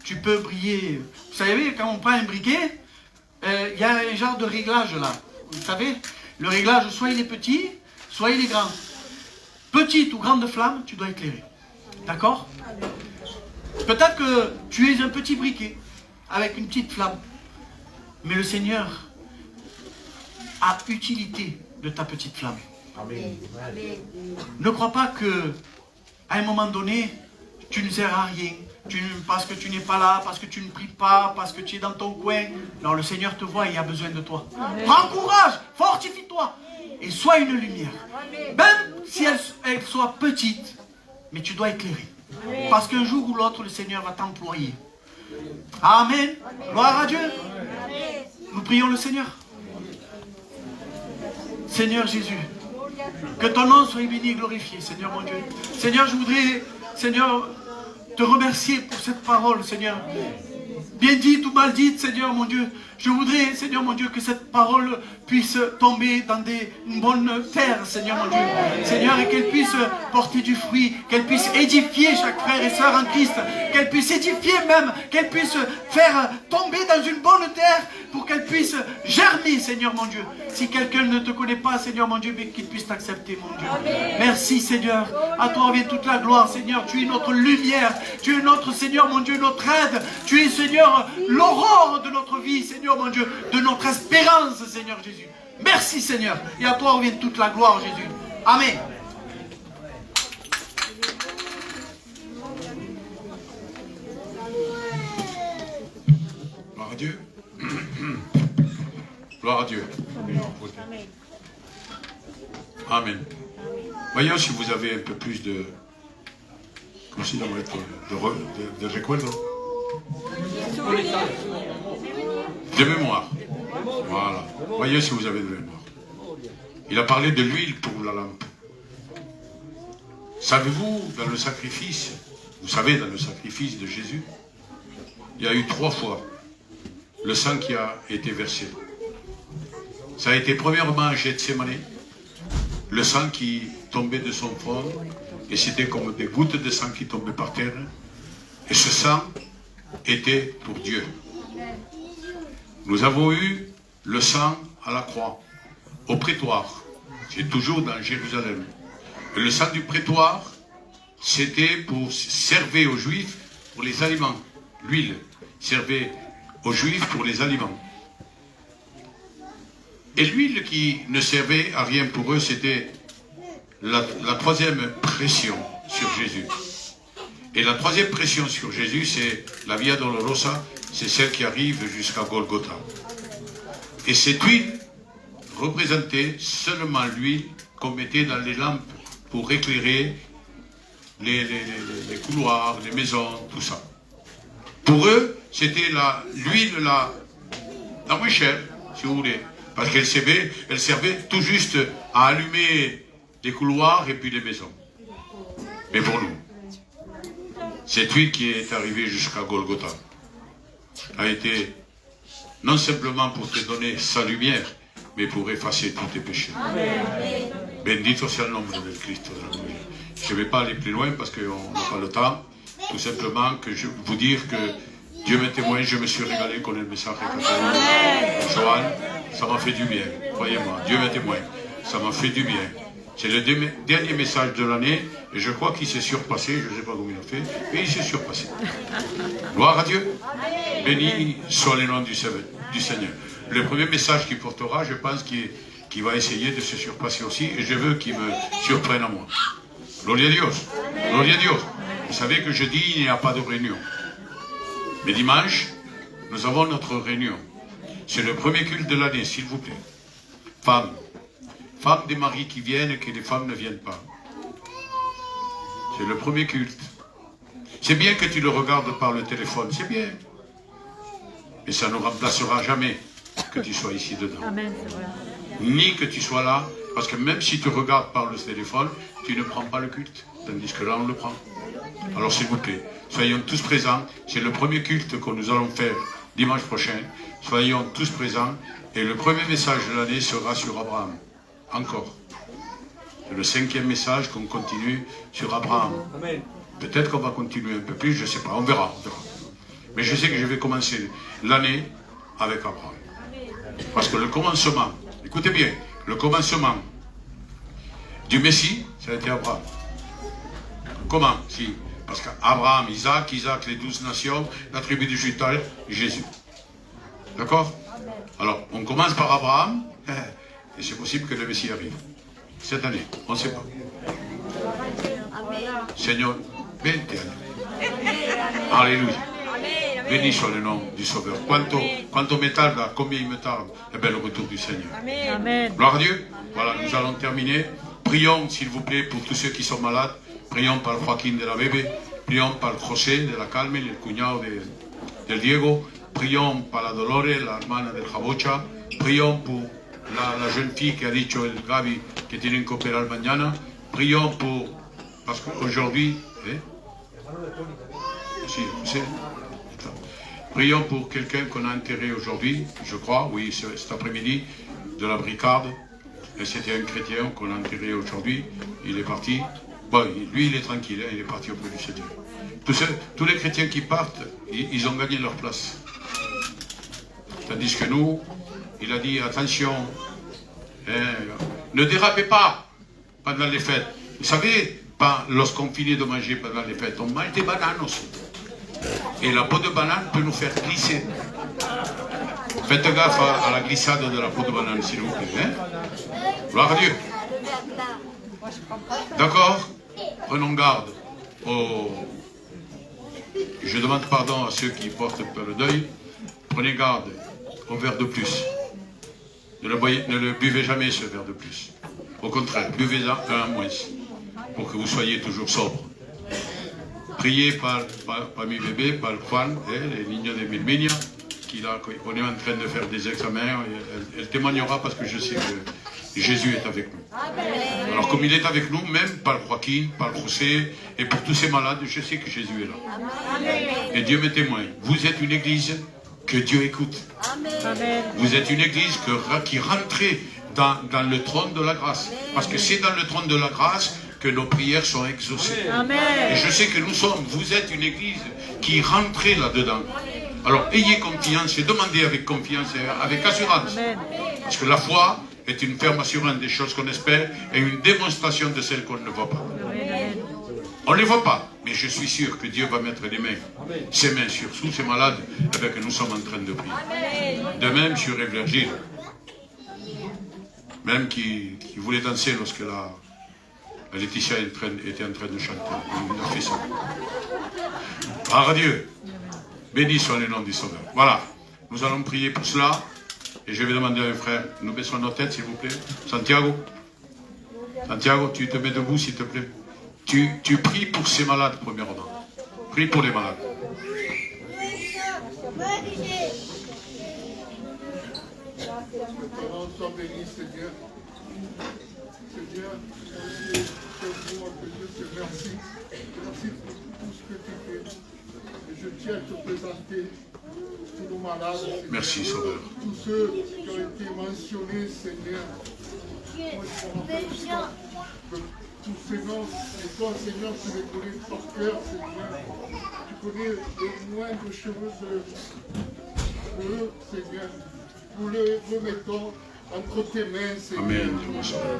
tu peux briller. Vous savez, quand on prend un briquet, il y a un genre de réglage là. Vous savez, le réglage, soit il est petit, soit il est grand. Petite ou grande flamme, tu dois éclairer. D'accord? Peut-être que tu es un petit briquet avec une petite flamme. Mais le Seigneur a utilité de ta petite flamme. Amen. Ne crois pas que à un moment donné, tu ne sers à rien. Parce que tu n'es pas là, parce que tu ne pries pas, parce que tu es dans ton coin. Non, le Seigneur te voit et il a besoin de toi. Amen. Prends courage, fortifie-toi et sois une lumière. Même si elle soit petite, mais tu dois éclairer. Parce qu'un jour ou l'autre, le Seigneur va t'employer. Amen. Gloire à Dieu. Nous prions le Seigneur. Seigneur Jésus, que ton nom soit béni et glorifié, Seigneur mon Dieu. Seigneur, je voudrais, Seigneur, te remercier pour cette parole, Seigneur. Bien dite ou mal dite, Seigneur mon Dieu. Je voudrais, Seigneur mon Dieu, que cette parole puisse tomber dans une bonne terre, Seigneur mon Dieu. Seigneur, et qu'elle puisse porter du fruit, qu'elle puisse édifier chaque frère et sœur en Christ, qu'elle puisse édifier même, qu'elle puisse faire tomber dans une bonne terre pour qu'elle puisse germer, Seigneur mon Dieu. Si quelqu'un ne te connaît pas, Seigneur mon Dieu, mais qu'il puisse t'accepter, mon Dieu. Merci, Seigneur. À toi revient toute la gloire, Seigneur. Tu es notre lumière. Tu es notre, Seigneur mon Dieu, notre aide. Tu es, Seigneur, l'aurore de notre vie, Seigneur mon Dieu, de notre espérance, Seigneur Jésus. Merci, Seigneur. Et à toi revient toute la gloire, Jésus. Amen. Gloire à Dieu. Gloire à Dieu. Amen. Voyons si vous avez un peu plus de... de recuerdo. De mémoire. Voilà. Voyez si vous avez de mémoire. Il a parlé de l'huile pour la lampe. Savez-vous, dans le sacrifice, vous savez, dans le sacrifice de Jésus, il y a eu 3 fois le sang qui a été versé. Ça a été premièrement à Gethsémani, le sang qui tombait de son front, et c'était comme des gouttes de sang qui tombaient par terre. Et ce sang était pour Dieu. Nous avons eu le sang à la croix, au prétoire. C'est toujours dans Jérusalem. Et le sang du prétoire, c'était pour servir aux Juifs pour les aliments. L'huile servait aux Juifs pour les aliments. Et l'huile qui ne servait à rien pour eux, c'était la 3e pression sur Jésus. Et la 3e pression sur Jésus, c'est la Via Dolorosa, c'est celle qui arrive jusqu'à Golgotha. Et cette huile représentait seulement l'huile qu'on mettait dans les lampes pour éclairer les couloirs, les maisons, tout ça. Pour eux, c'était l'huile la moins chère, si vous voulez. Parce qu'elle servait tout juste à allumer les couloirs et puis les maisons. Mais pour nous, cette huile qui est arrivée jusqu'à Golgotha a été non simplement pour te donner sa lumière, mais pour effacer tous tes péchés. Bendito sea el nombre del Cristo de la gloria. Je ne vais pas aller plus loin parce qu'on n'a pas le temps. Tout simplement que je vous dire que Dieu me témoigne, je me suis régalé con el message de Joanne. Ça m'a fait du bien, croyez-moi. Dieu me témoigne, ça m'a fait du bien. C'est le dernier message de l'année et je crois qu'il s'est surpassé. Je ne sais pas comment il a fait, mais il s'est surpassé. Gloire à Dieu. Béni soit le nom du Seigneur. Le premier message qu'il portera, je pense qu'il va essayer de se surpasser aussi et je veux qu'il me surprenne à moi. Gloria a Dios. Gloria a Dios. Vous savez que jeudi, il n'y a pas de réunion. Mais dimanche, nous avons notre réunion. C'est le premier culte de l'année, s'il vous plaît. Femmes des maris qui viennent et que les femmes ne viennent pas. C'est le premier culte. C'est bien que tu le regardes par le téléphone, c'est bien. Mais ça ne remplacera jamais que tu sois ici dedans. Amen, c'est vrai. Ni que tu sois là, parce que même si tu regardes par le téléphone, tu ne prends pas le culte. Tandis que là, on le prend. Alors s'il vous plaît, soyons tous présents. C'est le premier culte que nous allons faire dimanche prochain. Soyons tous présents. Et le premier message de l'année sera sur Abraham. Encore. C'est le 5e message qu'on continue sur Abraham. Peut-être qu'on va continuer un peu plus, je ne sais pas. On verra. Mais je sais que je vais commencer l'année avec Abraham. Parce que le commencement, écoutez bien, le commencement du Messie, ça a été Abraham. Comment? Si. Parce qu'Abraham, Isaac, les 12 nations, la tribu de Juda, Jésus. D'accord? Alors, on commence par Abraham, et c'est possible que le Messie arrive. Cette année, on ne sait pas. Seigneur, béni. Alléluia. Béni soit le nom du Sauveur. Quanto me tarda, combien il me tarde, eh bien le retour du Seigneur. Amen. Gloire à Dieu. Voilà, nous allons terminer. Prions, s'il vous plaît, pour tous ceux qui sont malades. Prions par Joaquín de la Bebe. Prions par José de la Carmen, el cuñado del Diego. Prions par la Dolores, la hermana del Jabocha. Prions pour la jeune fille qui a dicho el Gaby que tienen que operar mañana. Prions pour... Parce qu'aujourd'hui... Si, José. Prions pour quelqu'un qu'on a enterré aujourd'hui, je crois, oui, cet après-midi, de la Bricade. Et c'était un chrétien qu'on a enterré aujourd'hui. Il est parti. Bon, lui, il est tranquille, hein, il est parti auprès du Seigneur. Tous les chrétiens qui partent, ils ont gagné leur place. Tandis que nous, il a dit, attention, ne dérapez pas pendant les fêtes. Vous savez, lorsqu'on finit de manger pendant les fêtes, on mange des bananes aussi. Et la peau de banane peut nous faire glisser. Faites gaffe à la glissade de la peau de banane, s'il vous plaît. Hein? Gloire à Dieu. D'accord? Prenons garde. Je demande pardon à ceux qui portent le deuil. Prenez garde au verre de plus. Ne le buvez jamais, ce verre de plus. Au contraire, buvez-en un à moins, pour que vous soyez toujours sobre. Priez par mi bébé, par Juan, les niños de Milminia, qu'on est en train de faire des examens. Elle témoignera parce que je sais que Jésus est avec nous. Alors comme il est avec nous, même par Joaquín, par José, et pour tous ces malades, je sais que Jésus est là. Et Dieu me témoigne. Vous êtes une église que Dieu écoute. Vous êtes une église qui rentre dans le trône de la grâce. Parce que c'est dans le trône de la grâce que nos prières sont exaucées. Et je sais que vous êtes une église qui rentre là-dedans. Alors ayez confiance et demandez avec confiance et avec assurance. Parce que la foi est une ferme assurance des choses qu'on espère et une démonstration de celles qu'on ne voit pas. On ne les voit pas, mais je suis sûr que Dieu va mettre ses mains sur tous ces malades avec que nous sommes en train de prier. De même sur Virgile, même qui voulait danser lorsque la Laetitia était en train de chanter. Il a fait ça. Gloire à Dieu. Béni soit le nom du Sauveur. Voilà. Nous allons prier pour cela. Et je vais demander à un frère, nous baissons nos têtes, s'il vous plaît. Santiago, tu te mets debout, s'il te plaît. Tu pries pour ces malades, premièrement. Prie pour les malades. Sois béni, Seigneur. Seigneur, je te remercie. Merci pour tout ce que tu fais. Et je tiens à te présenter tous nos malades. Seigneur. Merci, Sauveur. Tous ceux qui ont été mentionnés, Seigneur. Moi, je me rappelle de tous ces noms. Et toi, Seigneur, tu les connais par cœur, Seigneur. Tu connais le moindre cheveux de eux, Seigneur. Nous les remettons entre tes mains, Seigneur. Amen.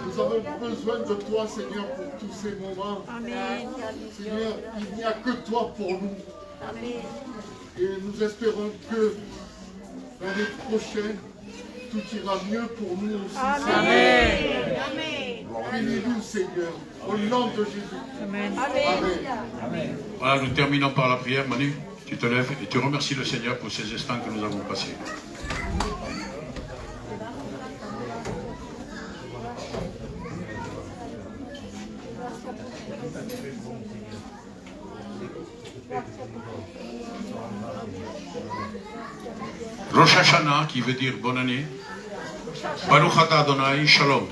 Nous avons besoin de toi, Seigneur, pour tous ces moments. Amen. Seigneur, il n'y a que toi pour nous. Amen. Et nous espérons que l'année prochaine, tout ira mieux pour nous aussi. Amen. Bénis-nous, Seigneur, au nom de Jésus. Amen. Amen. Voilà, nous terminons par la prière. Manu, tu te lèves et tu remercies le Seigneur pour ces instants que nous avons passés. Rosh Hashanah, qui veut dire bonne année. Baruch atah Adonai, Shalom.